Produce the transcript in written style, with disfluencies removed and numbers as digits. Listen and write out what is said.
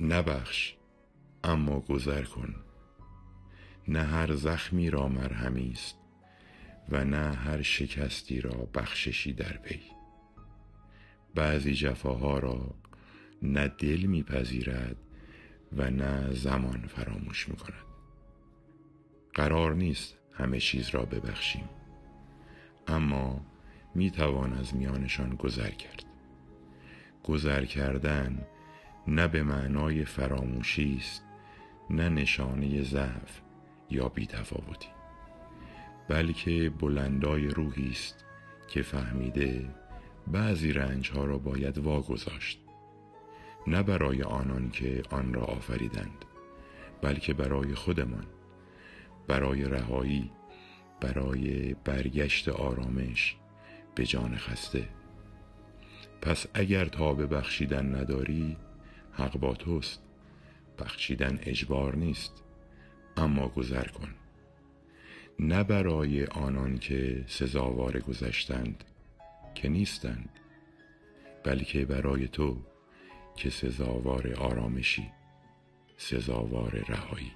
نبخش اما گذر کن. نه هر زخمی را مرهمی است و نه هر شکستی را بخششی در پی. بعضی جفاها را نه دل میپذیرد و نه زمان فراموش میکند. قرار نیست همه چیز را ببخشیم، اما میتوان از میانشان گذر کرد. گذر کردن نه به معنای فراموشی است، نه نشانه ضعف یا بی‌تفاوتی، بلکه بلندای روحی است که فهمیده بعضی رنجها را باید واگذاشت، نه برای آنان که آن را آفریدند، بلکه برای خودمان، برای رهایی، برای برگشت آرامش به جان خسته. پس اگر تاب بخشیدن نداری، حق با توست. بخشیدن اجبار نیست، اما گذر کن. نه برای آنان که سزاوار گذشتند که نیستند، بلکه برای تو که سزاوار آرامشی، سزاوار رهایی.